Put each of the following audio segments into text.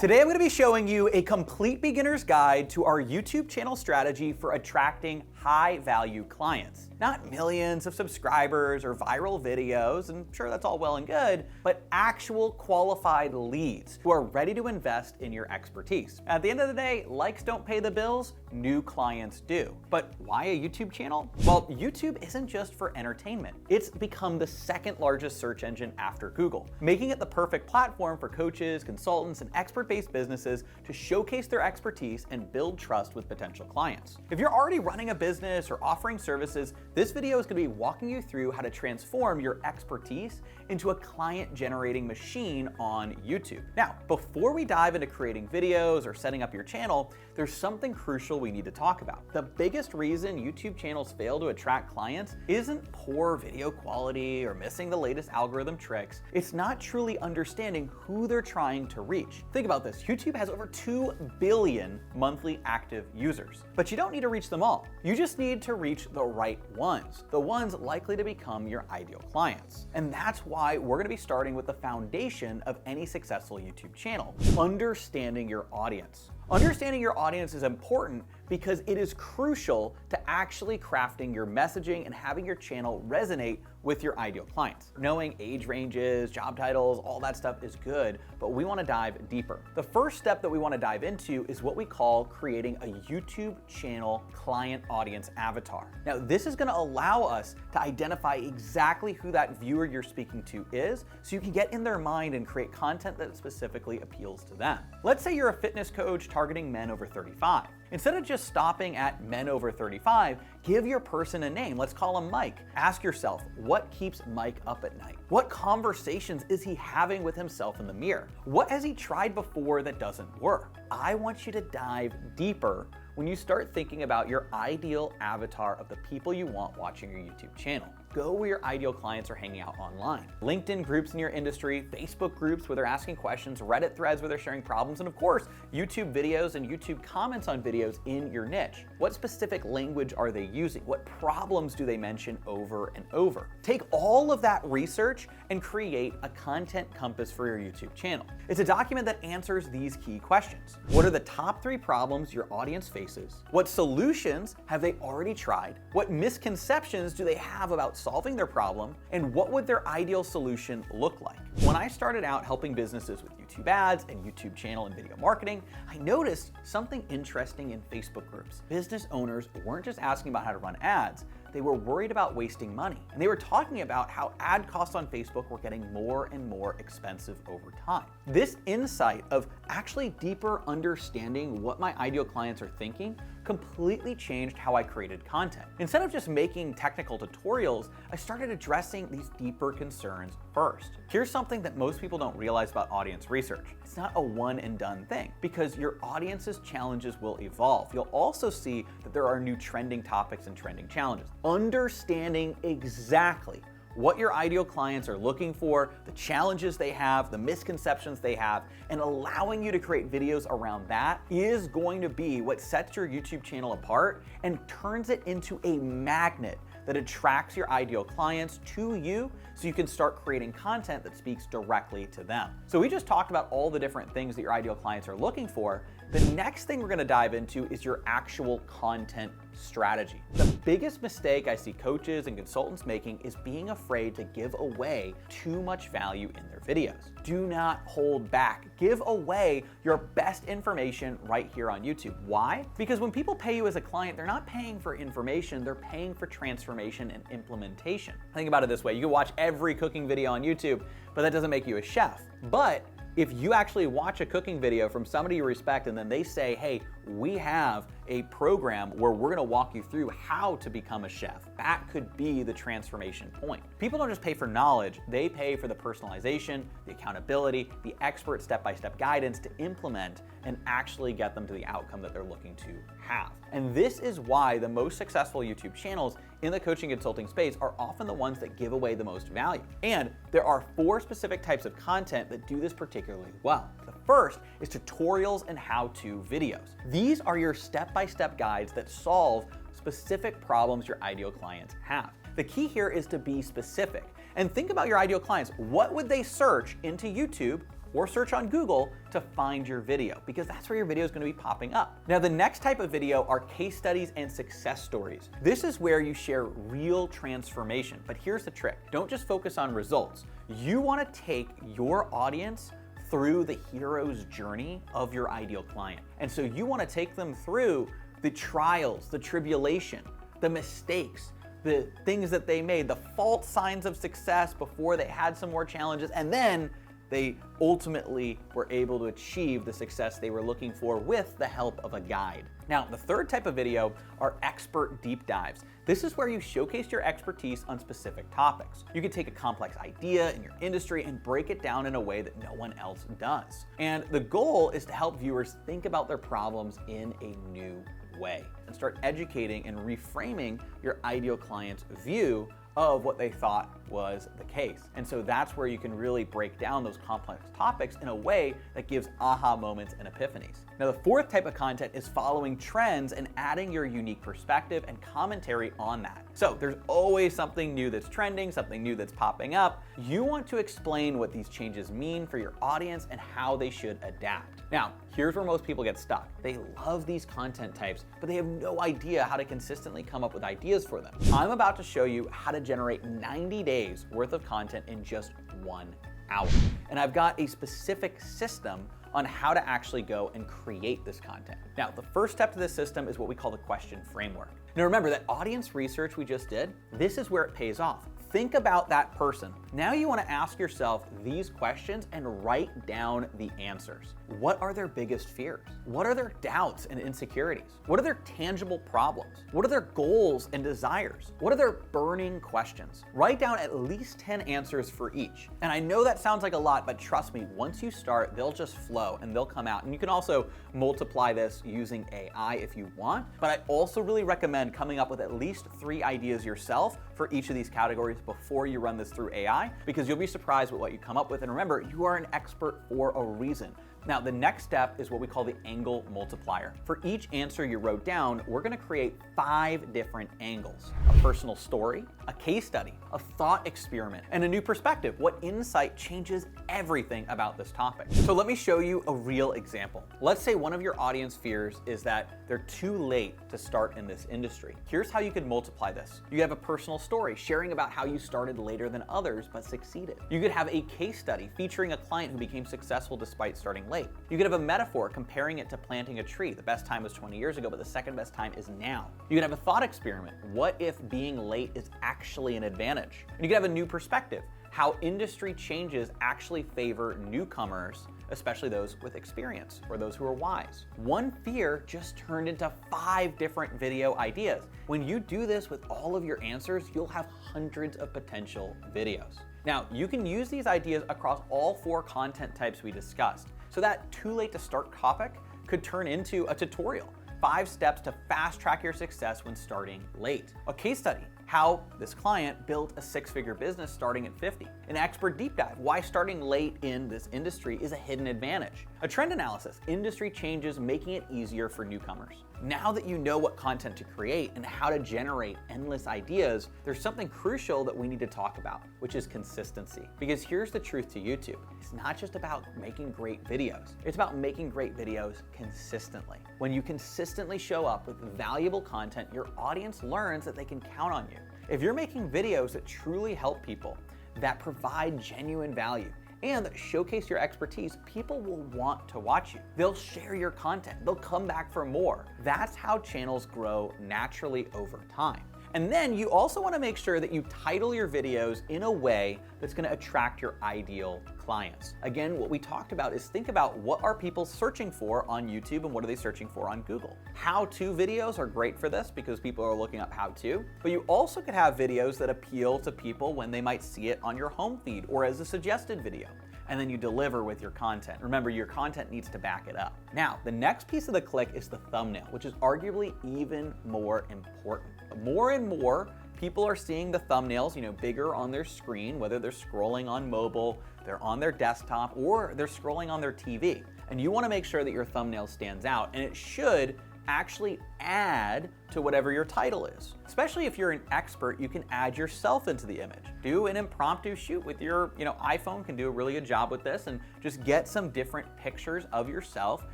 Today I'm going to be showing you a complete beginner's guide to our YouTube channel strategy for attracting high-value clients. Not millions of subscribers or viral videos, and sure, that's all well and good, but actual qualified leads who are ready to invest in your expertise. At the end of the day, likes don't pay the bills, new clients do. But why a YouTube channel? Well, YouTube isn't just for entertainment. It's become the second largest search engine after Google, making it the perfect platform for coaches, consultants, and expert-based businesses to showcase their expertise and build trust with potential clients. If you're already running a business or offering services, this video is going to be walking you through how to transform your expertise into a client-generating machine on YouTube. Now, before we dive into creating videos or setting up your channel, there's something crucial we need to talk about. The biggest reason YouTube channels fail to attract clients isn't poor video quality or missing the latest algorithm tricks. It's not truly understanding who they're trying to reach. Think about this. YouTube has over 2 billion monthly active users, but you don't need to reach them all. You just need to reach the right ones, the ones likely to become your ideal clients. And that's why we're going to be starting with the foundation of any successful YouTube channel: understanding your audience. Understanding your audience is important because it is crucial to actually crafting your messaging and having your channel resonate with your ideal clients. Knowing age ranges, job titles, all that stuff is good, but we want to dive deeper. The first step that we want to dive into is what we call creating a YouTube channel client audience avatar. Now, this is going to allow us to identify exactly who that viewer you're speaking to is, so you can get in their mind and create content that specifically appeals to them. Let's say you're a fitness coach targeting men over 35. Instead of just stopping at men over 35, give your person a name. Let's call him Mike. Ask yourself, what keeps Mike up at night? What conversations is he having with himself in the mirror? What has he tried before that doesn't work? I want you to dive deeper when you start thinking about your ideal avatar of the people you want watching your YouTube channel. Go where your ideal clients are hanging out online. LinkedIn groups in your industry, Facebook groups where they're asking questions, Reddit threads where they're sharing problems, and of course, YouTube videos and YouTube comments on videos in your niche. What specific language are they using? What problems do they mention over and over? Take all of that research and create a content compass for your YouTube channel. It's a document that answers these key questions. What are the top 3 problems your audience faces? What solutions have they already tried? What misconceptions do they have about solving their problem? And what would their ideal solution look like? When I started out helping businesses with YouTube ads and YouTube channel and video marketing, I noticed something interesting in Facebook groups. Business owners weren't just asking about how to run ads, they were worried about wasting money. And they were talking about how ad costs on Facebook were getting more and more expensive over time. This insight of actually deeper understanding what my ideal clients are thinking completely changed how I created content. Instead of just making technical tutorials, I started addressing these deeper concerns first. Here's something that most people don't realize about audience research. It's not a one and done thing, because your audience's challenges will evolve. You'll also see that there are new trending topics and trending challenges. Understanding exactly what your ideal clients are looking for, the challenges they have, the misconceptions they have, and allowing you to create videos around that is going to be what sets your YouTube channel apart and turns it into a magnet that attracts your ideal clients to you, so you can start creating content that speaks directly to them. So we just talked about all the different things that your ideal clients are looking for. The next thing we're going to dive into is your actual content strategy. The biggest mistake I see coaches and consultants making is being afraid to give away too much value in their videos. Do not hold back. Give away your best information right here on YouTube. Why? Because when people pay you as a client, they're not paying for information, they're paying for transformation and implementation. Think about it this way. You can watch every cooking video on YouTube, but that doesn't make you a chef. But if you actually watch a cooking video from somebody you respect and then they say, hey, we have a program where we're gonna walk you through how to become a chef, that could be the transformation point. People don't just pay for knowledge, they pay for the personalization, the accountability, the expert step-by-step guidance to implement and actually get them to the outcome that they're looking to have. And this is why the most successful YouTube channels in the coaching consulting space are often the ones that give away the most value. And there are 4 specific types of content that do this particularly well. The first is tutorials and how-to videos. These are your step-by-step guides that solve specific problems your ideal clients have. The key here is to be specific and think about your ideal clients. What would they search into YouTube or search on Google to find your video, because that's where your video is going to be popping up. Now, the next type of video are case studies and success stories. This is where you share real transformation, but here's the trick. Don't just focus on results. You want to take your audience through the hero's journey of your ideal client. And so you want to take them through the trials, the tribulation, the mistakes, the things that they made, the false signs of success before they had some more challenges, and then they ultimately were able to achieve the success they were looking for with the help of a guide. Now, the third type of video are expert deep dives. This is where you showcase your expertise on specific topics. You can take a complex idea in your industry and break it down in a way that no one else does. And the goal is to help viewers think about their problems in a new way and start educating and reframing your ideal client's view of what they thought was the case. And so that's where you can really break down those complex topics in a way that gives aha moments and epiphanies. Now, the fourth type of content is following trends and adding your unique perspective and commentary on that. So there's always something new that's trending, something new that's popping up. You want to explain what these changes mean for your audience and how they should adapt. Now, here's where most people get stuck. They love these content types, but they have no idea how to consistently come up with ideas for them. I'm about to show you how to generate 90 days worth of content in just 1 hour. And I've got a specific system on how to actually go and create this content. Now, the first step to this system is what we call the question framework. Now remember that audience research we just did, this is where it pays off. Think about that person. Now you want to ask yourself these questions and write down the answers. What are their biggest fears? What are their doubts and insecurities? What are their tangible problems? What are their goals and desires? What are their burning questions? Write down at least 10 answers for each. And I know that sounds like a lot, but trust me, once you start, they'll just flow and they'll come out. And you can also multiply this using AI if you want, but I also really recommend coming up with at least 3 ideas yourself for each of these categories before you run this through AI, because you'll be surprised with what you come up with. And remember, you are an expert for a reason. Now, the next step is what we call the angle multiplier. For each answer you wrote down, we're going to create 5 different angles: a personal story, a case study, a thought experiment, and a new perspective. What insight changes everything about this topic? So let me show you a real example. Let's say one of your audience fears is that they're too late to start in this industry. Here's how you could multiply this. You have a personal story sharing about how you started later than others but succeeded. You could have a case study featuring a client who became successful despite starting late. You could have a metaphor comparing it to planting a tree. The best time was 20 years ago, but the second best time is now. You could have a thought experiment. What if being late is actually an advantage? And you could have a new perspective. How industry changes actually favor newcomers, especially those with experience or those who are wise. One fear just turned into 5 different video ideas. When you do this with all of your answers, you'll have hundreds of potential videos. Now, you can use these ideas across all 4 content types we discussed. So that too late to start topic could turn into a tutorial. 5 steps to fast track your success when starting late. A case study, how this client built a 6-figure business starting at 50. An expert deep dive, why starting late in this industry is a hidden advantage. A trend analysis, industry changes making it easier for newcomers. Now that you know what content to create and how to generate endless ideas, there's something crucial that we need to talk about, which is consistency. Because here's the truth to YouTube. It's not just about making great videos. It's about making great videos consistently. When you consistently show up with valuable content, your audience learns that they can count on you. If you're making videos that truly help people, that provide genuine value, and that showcase your expertise, people will want to watch you. They'll share your content. They'll come back for more. That's how channels grow naturally over time. And then you also want to make sure that you title your videos in a way that's going to attract your ideal clients. Again, what we talked about is think about what are people searching for on YouTube and what are they searching for on Google. How-to videos are great for this because people are looking up how-to, but you also could have videos that appeal to people when they might see it on your home feed or as a suggested video. And then you deliver with your content. Remember, your content needs to back it up. Now, the next piece of the click is the thumbnail, which is arguably even more important. More and more people are seeing the thumbnails, bigger on their screen, whether they're scrolling on mobile, they're on their desktop, or they're scrolling on their TV. And you want to make sure that your thumbnail stands out, and it should actually add to whatever your title is. Especially if you're an expert, you can add yourself into the image. Do an impromptu shoot with your iPhone, can do a really good job with this, and just get some different pictures of yourself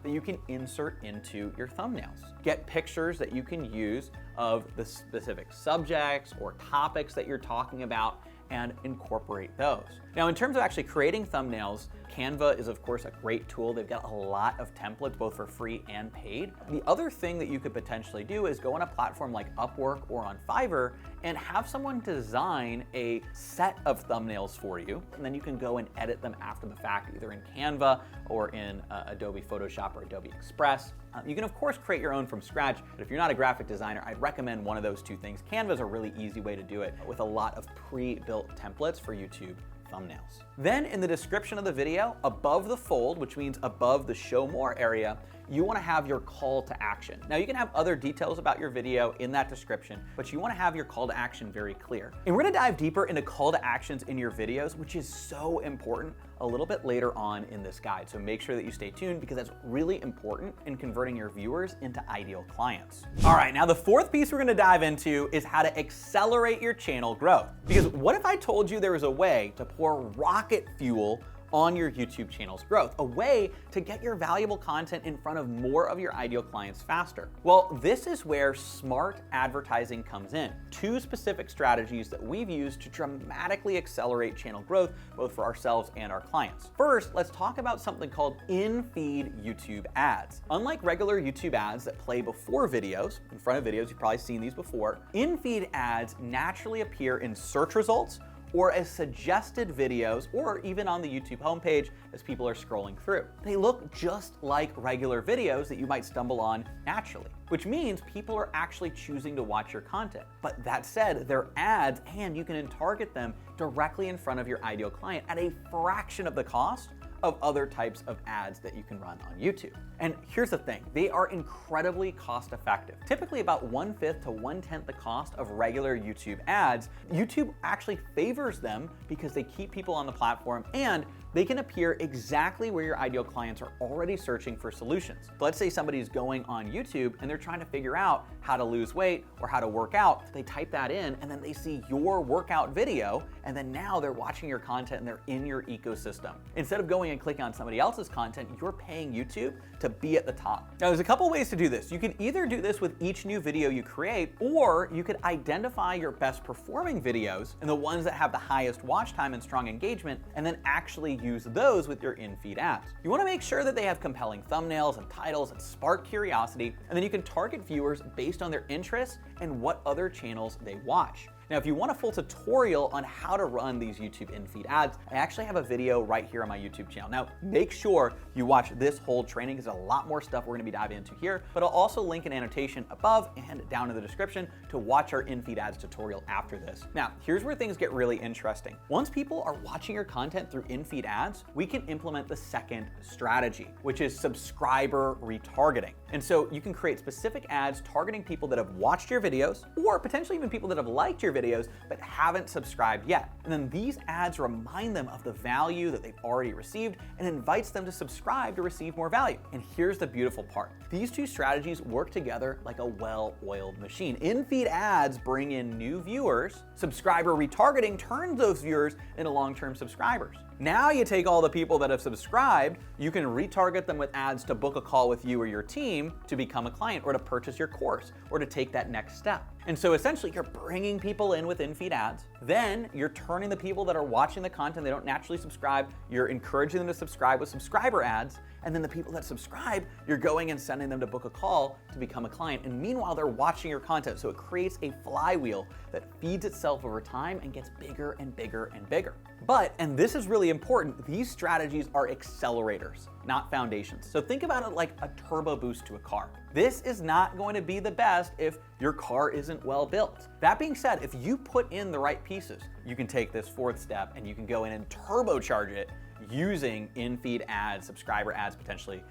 that you can insert into your thumbnails. Get pictures that you can use of the specific subjects or topics that you're talking about and incorporate those. Now, in terms of actually creating thumbnails, Canva is of course a great tool. They've got a lot of templates, both for free and paid. The other thing that you could potentially do is go on a platform like Upwork or on Fiverr and have someone design a set of thumbnails for you, and then you can go and edit them after the fact, either in Canva or in Adobe Photoshop or Adobe Express. You can of course create your own from scratch, but if you're not a graphic designer, I'd recommend one of those two things. Canva is a really easy way to do it with a lot of pre-built templates for YouTube thumbnails. Then in the description of the video, above the fold, which means above the show more area, you want to have your call to action. Now you can have other details about your video in that description, but you want to have your call to action very clear. And we're going to dive deeper into call to actions in your videos, which is so important, a little bit later on in this guide. So make sure that you stay tuned because that's really important in converting your viewers into ideal clients. All right, now the fourth piece we're going to dive into is how to accelerate your channel growth. Because what if I told you there was a way to pour rocket fuel on your YouTube channel's growth, a way to get your valuable content in front of more of your ideal clients faster? Well, this is where smart advertising comes in. Two specific strategies that we've used to dramatically accelerate channel growth, both for ourselves and our clients. First, let's talk about something called in-feed YouTube ads. Unlike regular YouTube ads that play before videos, in front of videos, you've probably seen these before, in-feed ads naturally appear in search results or as suggested videos, or even on the YouTube homepage as people are scrolling through. They look just like regular videos that you might stumble on naturally, which means people are actually choosing to watch your content. But that said, they're ads and you can target them directly in front of your ideal client at a fraction of the cost of other types of ads that you can run on YouTube. And here's the thing, they are incredibly cost effective. Typically about 1/5 to 1/10 the cost of regular YouTube ads. YouTube actually favors them because they keep people on the platform and they can appear exactly where your ideal clients are already searching for solutions. Let's say somebody's going on YouTube and they're trying to figure out how to lose weight or how to work out. They type that in and then they see your workout video, and then now they're watching your content and they're in your ecosystem. Instead of going and clicking on somebody else's content, you're paying YouTube to be at the top. Now there's a couple ways to do this. You can either do this with each new video you create, or you could identify your best performing videos and the ones that have the highest watch time and strong engagement, and then actually use those with your in-feed ads. You want to make sure that they have compelling thumbnails and titles that spark curiosity, and then you can target viewers based on their interests and what other channels they watch. Now, if you want a full tutorial on how to run these YouTube in-feed ads, I actually have a video right here on my YouTube channel. Now, make sure you watch this whole training because there's a lot more stuff we're gonna be diving into here, but I'll also link an annotation above and down in the description to watch our in-feed ads tutorial after this. Now, here's where things get really interesting. Once people are watching your content through in-feed ads, we can implement the second strategy, which is subscriber retargeting. And so you can create specific ads targeting people that have watched your videos, or potentially even people that have liked your videos but haven't subscribed yet. And then these ads remind them of the value that they've already received and invites them to subscribe to receive more value. And here's the beautiful part. These two strategies work together like a well-oiled machine. In-feed ads bring in new viewers. Subscriber retargeting turns those viewers into long-term subscribers. Now you take all the people that have subscribed, you can retarget them with ads to book a call with you or your team to become a client or to purchase your course or to take that next step. And so essentially you're bringing people in with in-feed ads, then you're turning the people that are watching the content, they don't naturally subscribe, you're encouraging them to subscribe with subscriber ads, and then the people that subscribe, you're going and sending them to book a call to become a client. And meanwhile, they're watching your content. So it creates a flywheel that feeds itself over time and gets bigger and bigger and bigger. But, and this is really important, these strategies are accelerators, not foundations. So think about it like a turbo boost to a car. This is not going to be the best if your car isn't well built. That being said, if you put in the right pieces, you can take this fourth step and you can go in and turbocharge it using in-feed ads, subscriber ads, potentially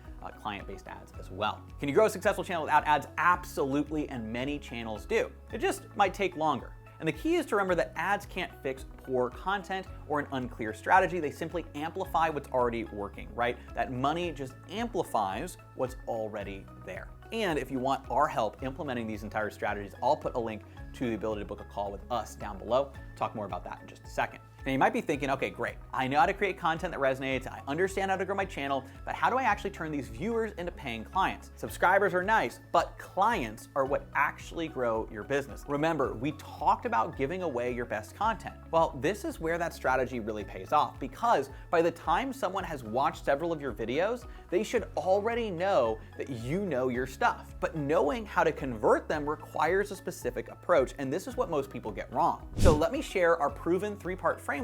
client-based ads as well. Can you grow a successful channel without ads? Absolutely, and many channels do. It just might take longer. And the key is to remember that ads can't fix poor content or an unclear strategy. They simply amplify what's already working, right? That money just amplifies what's already there. And if you want our help implementing these entire strategies, I'll put a link to the ability to book a call with us down below. Talk more about that in just a second. Now you might be thinking, okay, great. I know how to create content that resonates. I understand how to grow my channel, but how do I actually turn these viewers into paying clients? Subscribers are nice, but clients are what actually grow your business. Remember, we talked about giving away your best content. Well, this is where that strategy really pays off, because by the time someone has watched several of your videos, they should already know that you know your stuff. But knowing how to convert them requires a specific approach, and this is what most people get wrong. So let me share our proven 3-part framework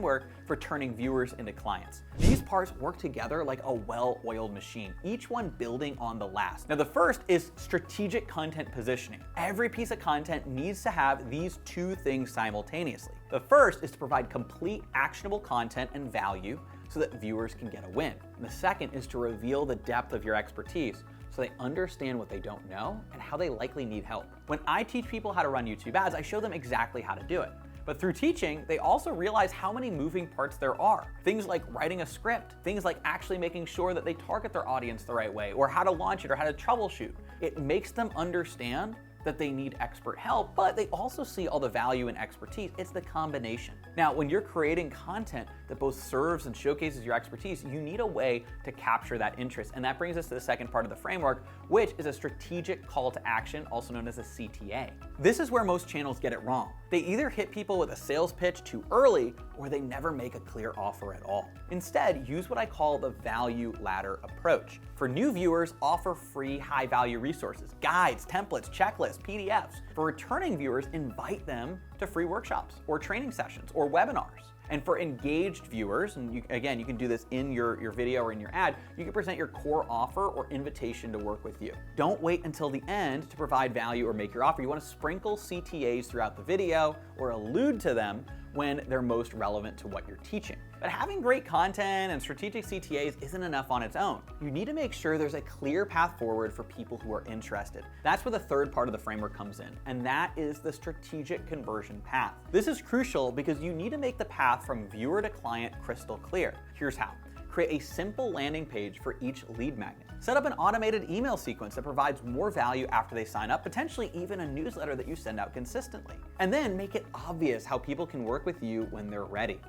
for turning viewers into clients. These parts work together like a well-oiled machine, each one building on the last. Now the first is strategic content positioning. Every piece of content needs to have these 2 things simultaneously. The first is to provide complete actionable content and value so that viewers can get a win. And the second is to reveal the depth of your expertise so they understand what they don't know and how they likely need help. When I teach people how to run YouTube ads, I show them exactly how to do it. But through teaching, they also realize how many moving parts there are. Things like writing a script, things like actually making sure that they target their audience the right way, or how to launch it, or how to troubleshoot. It makes them understand that they need expert help, but they also see all the value and expertise. It's the combination. Now, when you're creating content that both serves and showcases your expertise, you need a way to capture that interest. And that brings us to the second part of the framework, which is a strategic call to action, also known as a CTA. This is where most channels get it wrong. They either hit people with a sales pitch too early, or they never make a clear offer at all. Instead, use what I call the value ladder approach. For new viewers, offer free high-value resources, guides, templates, checklists, PDFs. For returning viewers, invite them to free workshops or training sessions or webinars. And for engaged viewers, and you can do this in your video or in your ad, you can present your core offer or invitation to work with you. Don't wait until the end to provide value or make your offer. You want to sprinkle CTAs throughout the video or allude to them when they're most relevant to what you're teaching. But having great content and strategic CTAs isn't enough on its own. You need to make sure there's a clear path forward for people who are interested. That's where the third part of the framework comes in, and that is the strategic conversion path. This is crucial because you need to make the path from viewer to client crystal clear. Here's how. Create a simple landing page for each lead magnet. Set up an automated email sequence that provides more value after they sign up, potentially even a newsletter that you send out consistently. And then make it obvious how people can work with you when they're ready.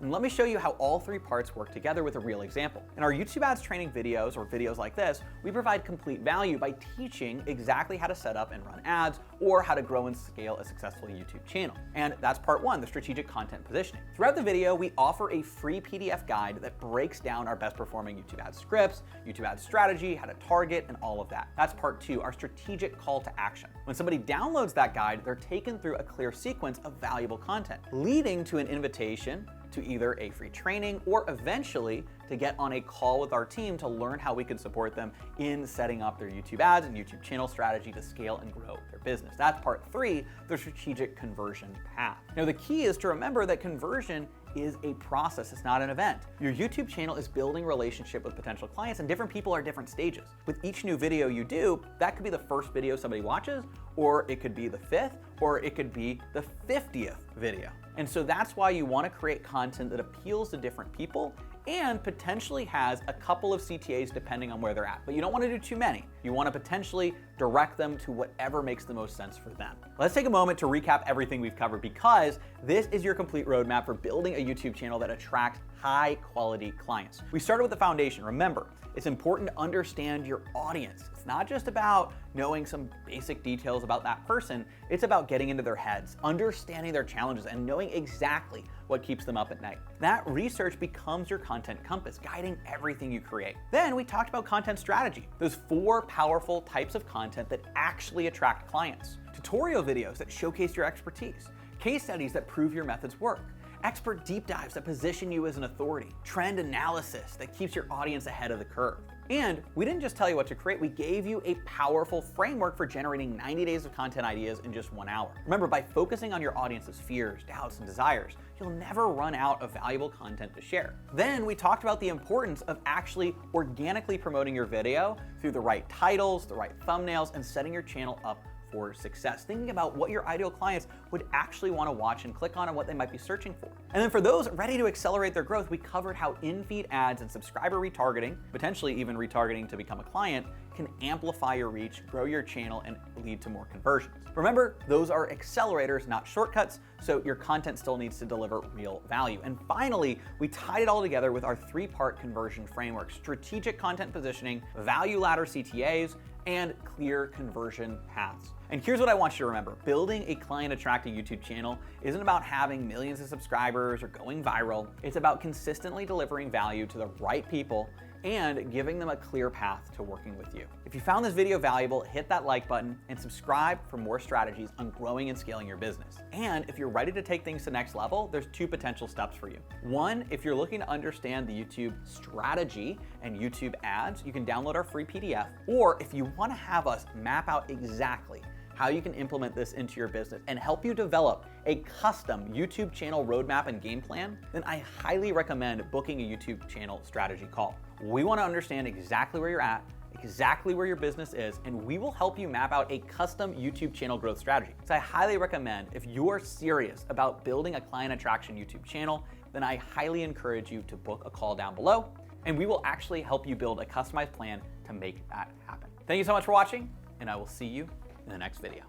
And let me show you how all 3 parts work together with a real example. In our YouTube ads training videos, or videos like this, we provide complete value by teaching exactly how to set up and run ads, or how to grow and scale a successful YouTube channel. And that's part 1, the strategic content positioning. Throughout the video, we offer a free PDF guide that breaks down our best performing YouTube ad scripts, YouTube ad strategy, how to target, and all of that. That's part 2, our strategic call to action. When somebody downloads that guide, they're taken through a clear sequence of valuable content, leading to an invitation to either a free training or eventually to get on a call with our team to learn how we can support them in setting up their YouTube ads and YouTube channel strategy to scale and grow their business. That's part 3, the strategic conversion path. Now, the key is to remember that conversion is a process, it's not an event. Your YouTube channel is building a relationship with potential clients, and different people are at different stages. With each new video you do, that could be the first video somebody watches, or it could be the 5th, or it could be the 50th video. And so that's why you want to create content that appeals to different people and potentially has a couple of CTAs depending on where they're at. But you don't want to do too many. You want to potentially direct them to whatever makes the most sense for them. Let's take a moment to recap everything we've covered, because this is your complete roadmap for building a YouTube channel that attracts high quality clients. We started with the foundation. Remember, it's important to understand your audience. It's not just about knowing some basic details about that person. It's about getting into their heads, understanding their challenges, and knowing exactly what keeps them up at night. That research becomes your content compass, guiding everything you create. Then we talked about content strategy, those 4 powerful types of content that actually attract clients. Tutorial videos that showcase your expertise, case studies that prove your methods work, expert deep dives that position you as an authority, trend analysis that keeps your audience ahead of the curve. And we didn't just tell you what to create, we gave you a powerful framework for generating 90 days of content ideas in just 1 hour. Remember, by focusing on your audience's fears, doubts, and desires, you'll never run out of valuable content to share. Then we talked about the importance of actually organically promoting your video through the right titles, the right thumbnails, and setting your channel up for success, thinking about what your ideal clients would actually want to watch and click on and what they might be searching for. And then for those ready to accelerate their growth, we covered how in-feed ads and subscriber retargeting, potentially even retargeting to become a client, can amplify your reach, grow your channel, and lead to more conversions. Remember, those are accelerators, not shortcuts, so your content still needs to deliver real value. And finally, we tied it all together with our 3-part conversion framework: strategic content positioning, value ladder CTAs, and clear conversion paths. And here's what I want you to remember. Building a client-attracting YouTube channel isn't about having millions of subscribers or going viral. It's about consistently delivering value to the right people and giving them a clear path to working with you. If you found this video valuable, hit that like button and subscribe for more strategies on growing and scaling your business. And if you're ready to take things to the next level, there's 2 potential steps for you. 1, if you're looking to understand the YouTube strategy and YouTube ads, you can download our free PDF. Or if you want to have us map out exactly how you can implement this into your business and help you develop a custom YouTube channel roadmap and game plan, then I highly recommend booking a YouTube channel strategy call. We want to understand exactly where you're at, exactly where your business is, and we will help you map out a custom YouTube channel growth strategy. So I highly recommend, if you are serious about building a client attraction YouTube channel, then I highly encourage you to book a call down below, and we will actually help you build a customized plan to make that happen. Thank you so much for watching, and I will see you in the next video.